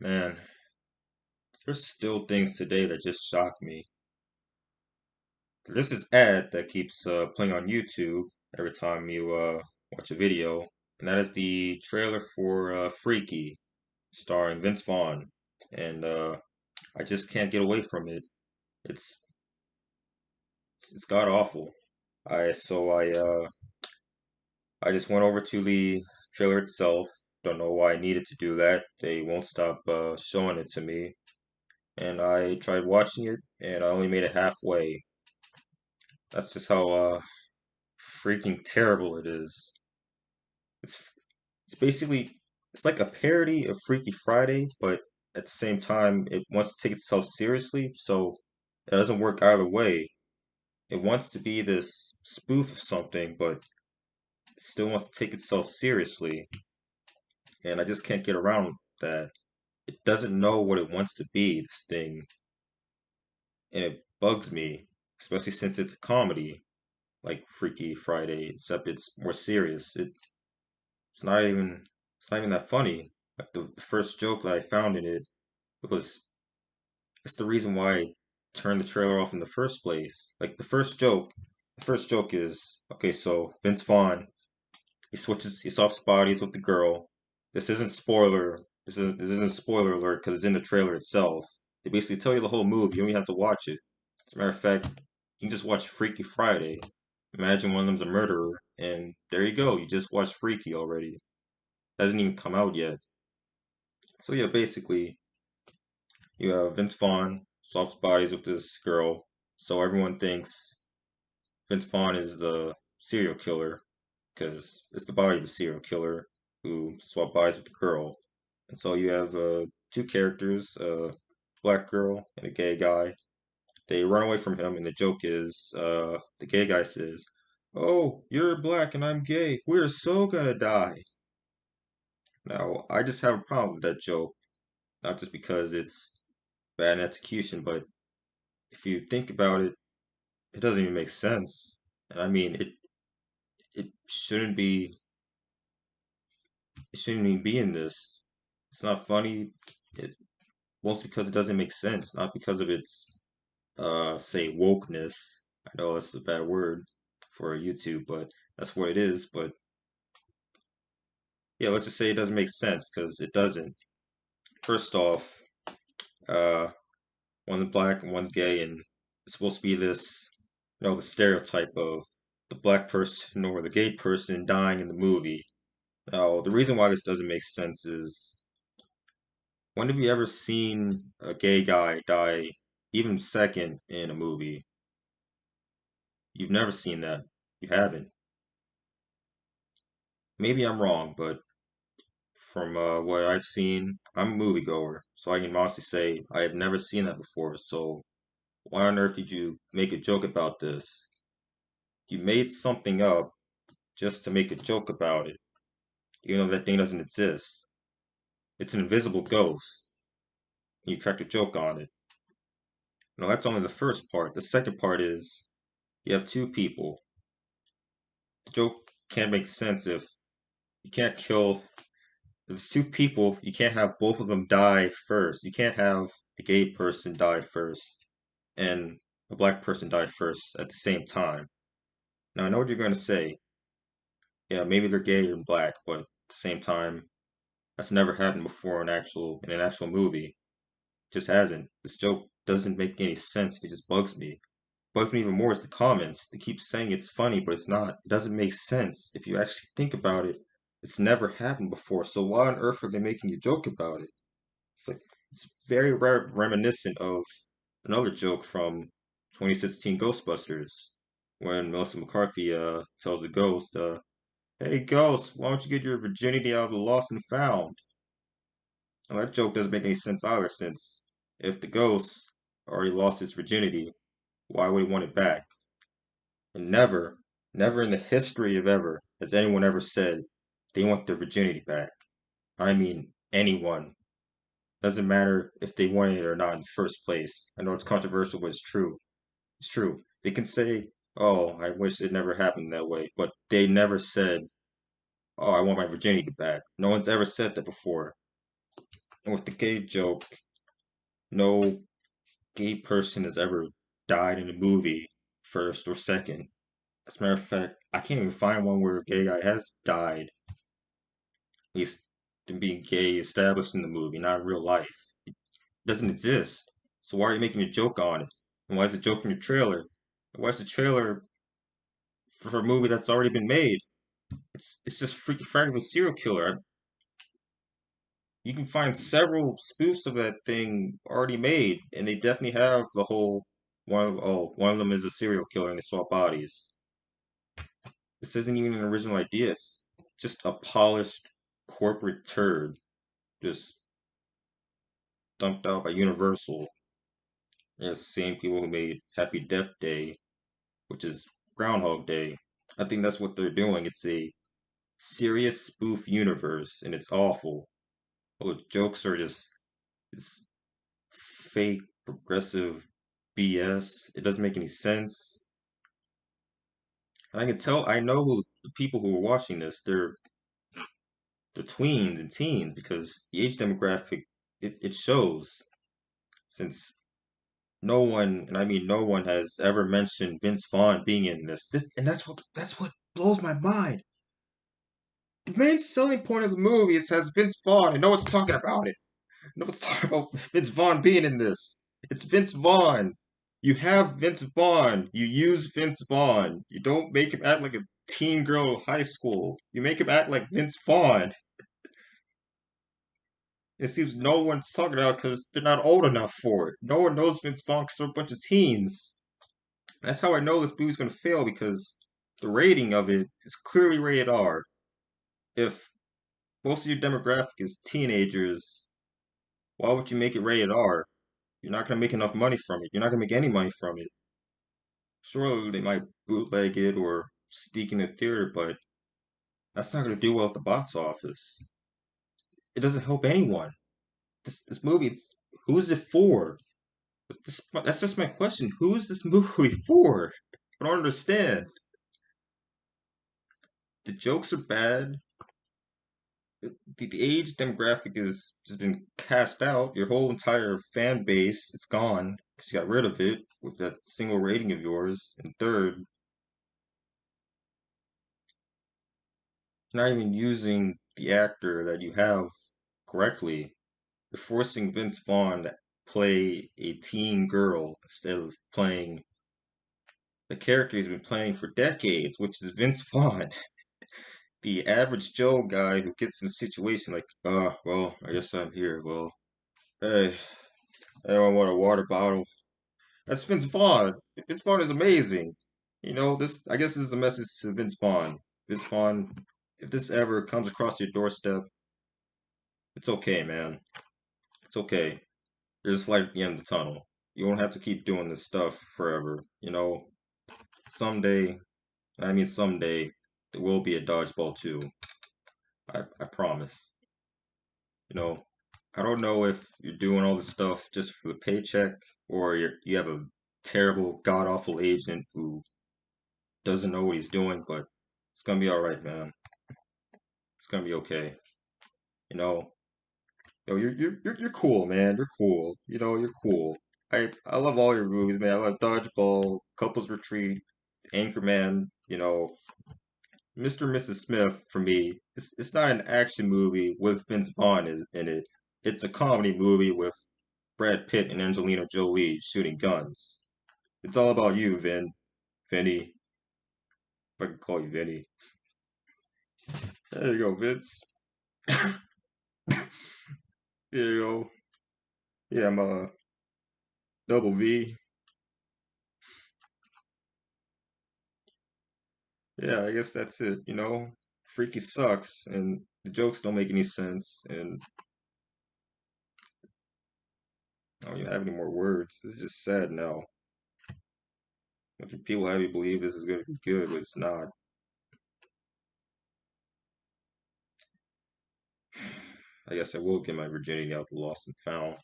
Man, there's still things today that just shock me. There's this ad that keeps playing on YouTube every time you watch a video, and that is the trailer for Freaky, starring Vince Vaughn. And I just can't get away from it. It's it's god awful. I just went over to the trailer itself. Don't know why I needed to do that. They won't stop showing it to me. And I tried watching it, and I only made it halfway. That's just how freaking terrible it is. It's it's basically it's like a parody of Freaky Friday, but at the same time it wants to take itself seriously, so it doesn't work either way. It wants to be this spoof of something, but it still wants to take itself seriously, and I just can't get around that. It doesn't know what it wants to be, this thing, and it bugs me, especially since it's a comedy like Freaky Friday, except it's more serious. It's not even it's not even that funny. Like the first joke that I found in it was it's the reason why I turned the trailer off in the first place. Like the first joke is okay. So Vince Vaughn he swaps bodies with the girl. This isn't spoiler. This isn't spoiler alert because it's in the trailer itself. They basically tell you the whole movie. You don't even have to watch it. As a matter of fact, you can just watch Freaky Friday. Imagine one of them's a murderer, and there you go. You just watched Freaky already. Hasn't even come out yet. So yeah, basically, you have Vince Vaughn swaps bodies with this girl, so everyone thinks Vince Vaughn is the serial killer because it's the body of the serial killer who swapped bodies with the girl. And so you have two characters, a black girl and a gay guy. They run away from him, and the joke is the gay guy says, "Oh, you're black and I'm gay. We're so gonna die." Now, I just have a problem with that joke, not just because it's bad in execution, but if you think about it, it doesn't even make sense. And I mean, it it shouldn't even be in this. It's not funny. It mostly because it doesn't make sense, not because of its say wokeness. I know that's a bad word for YouTube, but that's what it is. But yeah, let's just say it doesn't make sense because it doesn't. First off, uh, one's black and one's gay, and it's supposed to be this, the stereotype of the black person or the gay person dying in the movie. Now, the reason why this doesn't make sense is when have you ever seen a gay guy die even second in a movie? You've never seen that. You haven't. Maybe I'm wrong, but from what I've seen, I'm a moviegoer, so I can honestly say I have never seen that before. So why on earth did you make a joke about this? You made something up just to make a joke about it, even though that thing doesn't exist. It's an invisible ghost. And you cracked a joke on it. No, that's only the first part. The second part is you have two people. The joke can't make sense if you can't kill. If it's two people, you can't have both of them die first. You can't have a gay person die first and a black person die first at the same time. Now, I know what you're going to say. Yeah, maybe they're gay and black, but at the same time, that's never happened before in an actual movie. It just hasn't. This joke doesn't make any sense. It just bugs me. Bugs me even more is the comments. They keep saying it's funny, but it's not. It doesn't make sense. If you actually think about it, it's never happened before. So why on earth are they making a joke about it? It's like it's very reminiscent of another joke from 2016 Ghostbusters, when Melissa McCarthy tells the ghost, "Hey ghost, why don't you get your virginity out of the lost and found?" Now that joke doesn't make any sense either, since if the ghost already lost its virginity, why would he want it back? And never in the history of ever has anyone ever said they want their virginity back. I mean, anyone. Doesn't matter if they wanted it or not in the first place. I know it's controversial, but it's true. It's true. They can say, "Oh, I wish it never happened that way," but they never said, "Oh, I want my virginity back." No one's ever said that before. And with the gay joke, no gay person has ever died in a movie, first or second. As a matter of fact, I can't even find one where a gay guy has died, at least being gay established in the movie, not in real life. It doesn't exist. So why are you making a joke on it? And why is the joke in your trailer? And why is the trailer for a movie that's already been made? It's just freaking Friday the Serial Killer. You can find several spoofs of that thing already made, and they definitely have the whole one of them is a serial killer and they swap bodies. This isn't even an original idea. It's just a polished corporate turd, just dumped out by Universal. Yeah, it's the same people who made Happy Death Day, which is Groundhog Day. I think that's what they're doing. It's a serious spoof universe, and it's awful. All the jokes are just it's fake progressive BS. It doesn't make any sense. I can tell. I know who the people who are watching this. They're tweens and teens because the age demographic it shows. Since no one, and I mean no one, has ever mentioned Vince Vaughn being in this. And that's what blows my mind. The main selling point of the movie is has Vince Vaughn, and no one's talking about it. No one's talking about Vince Vaughn being in this. It's Vince Vaughn. You have Vince Vaughn. You use Vince Vaughn. You don't make him act like a teen girl in high school. You make him act like Vince Vaughn. It seems no one's talking about because they're not old enough for it. No one knows Vince Vaughn because they're a bunch of teens. That's how I know this movie's going to fail because the rating of it is clearly rated R. If most of your demographic is teenagers, why would you make it rated R? You're not going to make enough money from it. You're not going to make any money from it. Sure, they might bootleg it or sneak in the theater, but that's not going to do well at the box office. It doesn't help anyone. This movie, who is it for? That's just my question. Who is this movie for? I don't understand. The jokes are bad. The age demographic is just been cast out. Your whole entire fan base, it's gone because you got rid of it with that single rating of yours. And third, you're not even using the actor that you have correctly. You're forcing Vince Vaughn to play a teen girl instead of playing the character he's been playing for decades, which is Vince Vaughn. The average Joe guy who gets in a situation like, well, I guess I'm here. Well, hey, anyone want a water bottle? That's Vince Vaughn. Vince Vaughn is amazing. I guess this is the message to Vince Vaughn. Vince Vaughn, if this ever comes across your doorstep, it's okay, man. It's okay. There's light at the end of the tunnel. You don't have to keep doing this stuff forever. Someday, I mean someday, there will be a Dodgeball 2. I promise. You know, I don't know if you're doing all this stuff just for the paycheck or you have a terrible, god awful agent who doesn't know what he's doing, but it's gonna be all right, man. It's gonna be okay. You know, you're cool, man. You're cool. You're cool. I love all your movies, man. I love Dodgeball, Couples Retreat, Anchorman. Mr. and Mrs. Smith for me. It's not an action movie with Vince Vaughn in it. It's a comedy movie with Brad Pitt and Angelina Jolie shooting guns. It's all about you, Vinny. If I can call you Vinny. There you go, Vince. There you go. Yeah, I'm double V. Yeah, I guess that's it. Freaky sucks, and the jokes don't make any sense, and I don't even have any more words. This is just sad now. A bunch of people have you believe this is going to be good, but it's not. I guess I will get my virginity out the lost and found.